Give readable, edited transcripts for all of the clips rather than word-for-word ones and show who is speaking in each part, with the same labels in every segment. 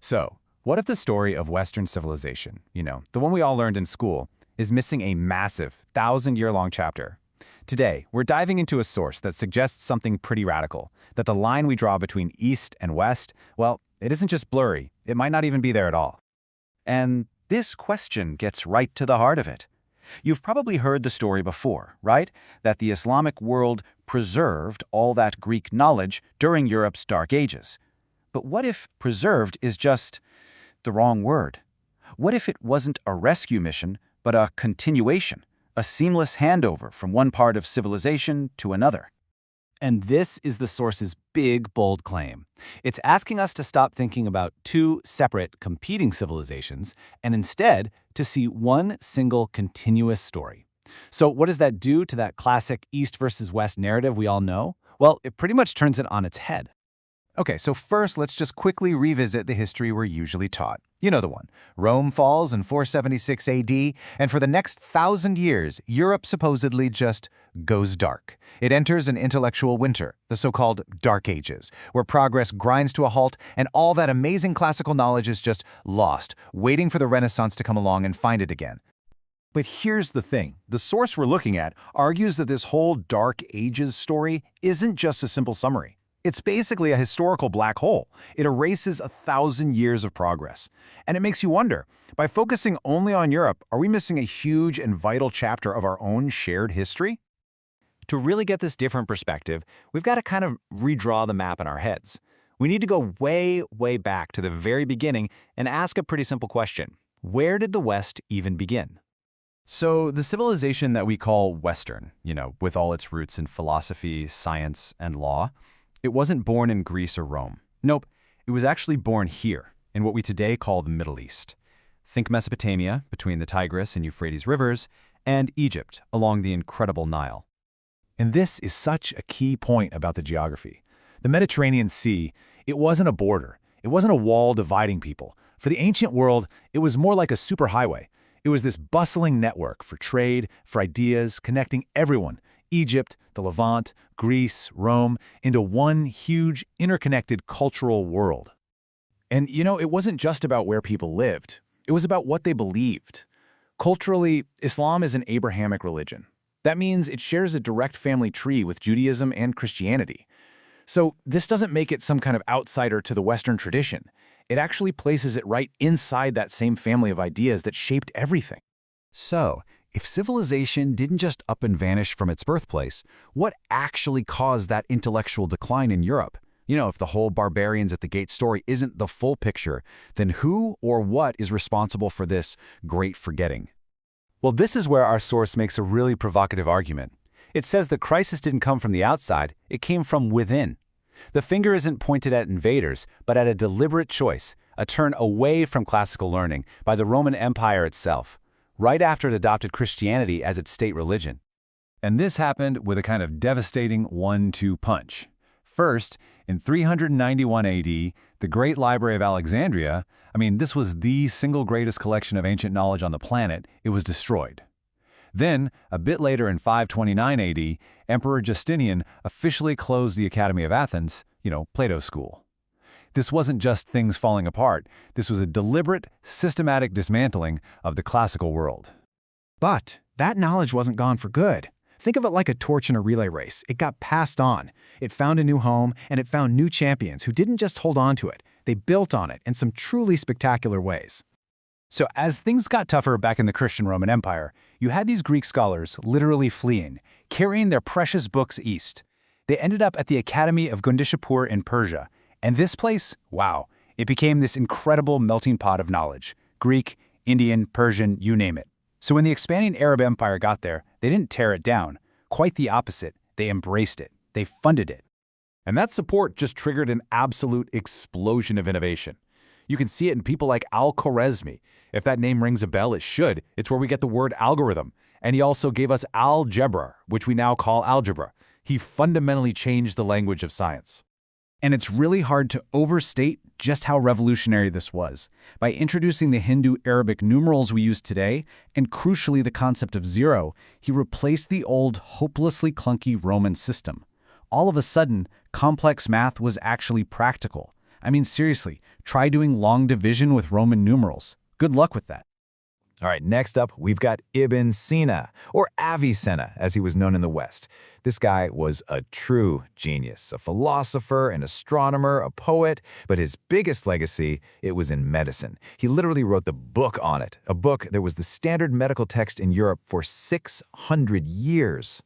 Speaker 1: So, what if the story of Western civilization, the one we all learned in school, is missing a massive, thousand-year-long chapter? Today, we're diving into a source that suggests something pretty radical, that the line we draw between East and West, well, it isn't just blurry, it might not even be there at all.
Speaker 2: And this question gets right to the heart of it. You've probably heard the story before, right? That the Islamic world preserved all that Greek knowledge during Europe's Dark Ages. But what if preserved is just the wrong word? What if it wasn't a rescue mission, but a continuation, a seamless handover from one part of civilization to another?
Speaker 1: And this is the source's big, bold claim. It's asking us to stop thinking about two separate, competing civilizations and instead to see one single, continuous story. So what does that do to that classic East versus West narrative we all know? Well, it pretty much turns it on its head. Okay, so first let's just quickly revisit the history we're usually taught. You know the one. Rome falls in 476 AD, and for the next 1,000 years, Europe supposedly just goes dark. It enters an intellectual winter, the so-called Dark Ages, where progress grinds to a halt and all that amazing classical knowledge is just lost, waiting for the Renaissance to come along and find it again.
Speaker 2: But here's the thing. The source we're looking at argues that this whole Dark Ages story isn't just a simple summary. It's basically a historical black hole. It erases 1,000 years of progress. And it makes you wonder, by focusing only on Europe, are we missing a huge and vital chapter of our own shared history?
Speaker 1: To really get this different perspective, we've got to kind of redraw the map in our heads. We need to go way, way back to the very beginning and ask a pretty simple question. Where did the West even begin?
Speaker 2: So the civilization that we call Western, with all its roots in philosophy, science, and law, it wasn't born in Greece or Rome. Nope, it was actually born here, in what we today call the Middle East. Think Mesopotamia, between the Tigris and Euphrates rivers, and Egypt, along the incredible Nile.
Speaker 3: And this is such a key point about the geography. The Mediterranean Sea, it wasn't a border. It wasn't a wall dividing people. For the ancient world, it was more like a superhighway. It was this bustling network for trade, for ideas, connecting everyone, Egypt, the Levant, Greece, Rome, into one huge, interconnected cultural world. And it wasn't just about where people lived. It was about what they believed. Culturally, Islam is an Abrahamic religion. That means it shares a direct family tree with Judaism and Christianity. So this doesn't make it some kind of outsider to the Western tradition. It actually places it right inside that same family of ideas that shaped everything.
Speaker 2: So, if civilization didn't just up and vanish from its birthplace, what actually caused that intellectual decline in Europe? If the whole barbarians at the gate story isn't the full picture, then who or what is responsible for this great forgetting?
Speaker 1: Well, this is where our source makes a really provocative argument. It says the crisis didn't come from the outside, it came from within. The finger isn't pointed at invaders, but at a deliberate choice, a turn away from classical learning by the Roman Empire itself, right after it adopted Christianity as its state religion.
Speaker 3: And this happened with a kind of devastating 1-2 punch. First, in 391 AD, the Great Library of Alexandria, this was the single greatest collection of ancient knowledge on the planet, it was destroyed. Then, a bit later in 529 AD, Emperor Justinian officially closed the Academy of Athens, Plato's school. This wasn't just things falling apart. This was a deliberate, systematic dismantling of the classical world.
Speaker 4: But that knowledge wasn't gone for good. Think of it like a torch in a relay race. It got passed on. It found a new home, and it found new champions who didn't just hold on to it. They built on it in some truly spectacular ways.
Speaker 1: So as things got tougher back in the Christian Roman Empire, you had these Greek scholars literally fleeing, carrying their precious books east. They ended up at the Academy of Gundishapur in Persia. And this place, wow, it became this incredible melting pot of knowledge. Greek, Indian, Persian, you name it. So when the expanding Arab Empire got there, they didn't tear it down. Quite the opposite. They embraced it. They funded it.
Speaker 3: And that support just triggered an absolute explosion of innovation. You can see it in people like Al-Khwarizmi. If that name rings a bell, it should. It's where we get the word algorithm. And he also gave us algebra, which we now call algebra. He fundamentally changed the language of science.
Speaker 4: And it's really hard to overstate just how revolutionary this was. By introducing the Hindu-Arabic numerals we use today, and crucially the concept of zero, he replaced the old, hopelessly clunky Roman system. All of a sudden, complex math was actually practical. Seriously, Try doing long division with Roman numerals. Good luck with that.
Speaker 3: All right, next up, we've got Ibn Sina, or Avicenna, as he was known in the West. This guy was a true genius, a philosopher, an astronomer, a poet, but his biggest legacy, it was in medicine. He literally wrote the book on it, a book that was the standard medical text in Europe for 600 years.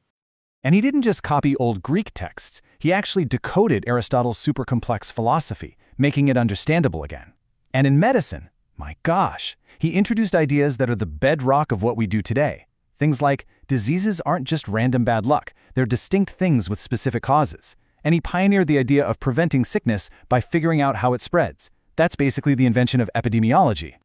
Speaker 1: And he didn't just copy old Greek texts, he actually decoded Aristotle's super-complex philosophy, making it understandable again. And in medicine, my gosh, he introduced ideas that are the bedrock of what we do today. Things like diseases aren't just random bad luck, they're distinct things with specific causes. And he pioneered the idea of preventing sickness by figuring out how it spreads. That's basically the invention of epidemiology.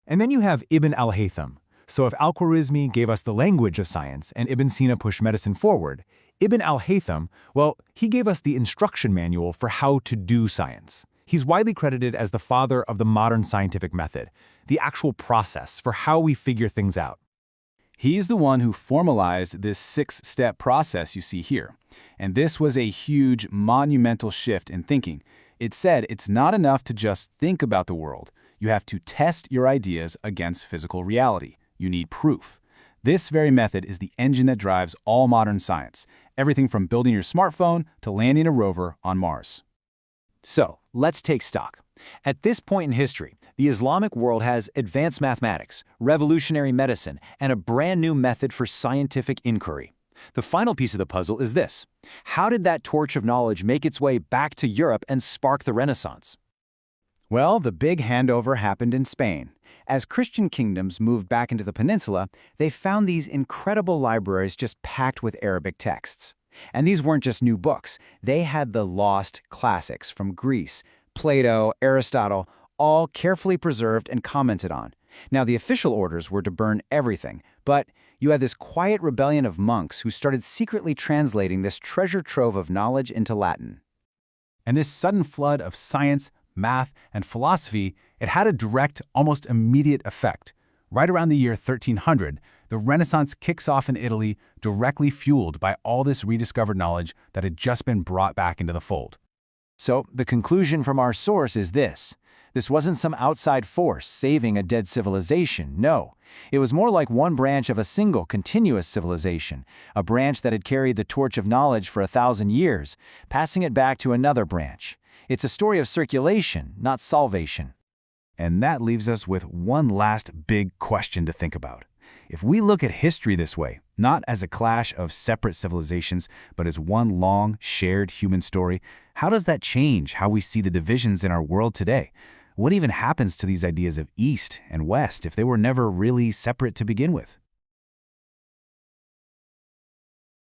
Speaker 5: And then you have Ibn al-Haytham. So if al-Khwarizmi gave us the language of science and Ibn Sina pushed medicine forward, Ibn al-Haytham, well, he gave us the instruction manual for how to do science. He's widely credited as the father of the modern scientific method, the actual process for how we figure things out.
Speaker 1: He's the one who formalized this 6-step process you see here. And this was a huge, monumental shift in thinking. It said it's not enough to just think about the world. You have to test your ideas against physical reality. You need proof. This very method is the engine that drives all modern science, everything from building your smartphone to landing a rover on Mars.
Speaker 2: So, let's take stock. At this point in history, the Islamic world has advanced mathematics, revolutionary medicine, and a brand new method for scientific inquiry. The final piece of the puzzle is this: how did that torch of knowledge make its way back to Europe and spark the Renaissance?
Speaker 4: Well, the big handover happened in Spain. As Christian kingdoms moved back into the peninsula, they found these incredible libraries just packed with Arabic texts. And these weren't just new books. They had the lost classics from Greece, Plato, Aristotle, all carefully preserved and commented on. Now, the official orders were to burn everything, but you had this quiet rebellion of monks who started secretly translating this treasure trove of knowledge into Latin.
Speaker 1: And this sudden flood of science, math, and philosophy, it had a direct, almost immediate effect. Right around the year 1300, the Renaissance kicks off in Italy, directly fueled by all this rediscovered knowledge that had just been brought back into the fold.
Speaker 2: So, the conclusion from our source is this. This wasn't some outside force saving a dead civilization, no. It was more like one branch of a single, continuous civilization, a branch that had carried the torch of knowledge for 1,000 years, passing it back to another branch. It's a story of circulation, not salvation.
Speaker 3: And that leaves us with one last big question to think about. If we look at history this way, not as a clash of separate civilizations, but as one long, shared human story, how does that change how we see the divisions in our world today? What even happens to these ideas of East and West if they were never really separate to begin with?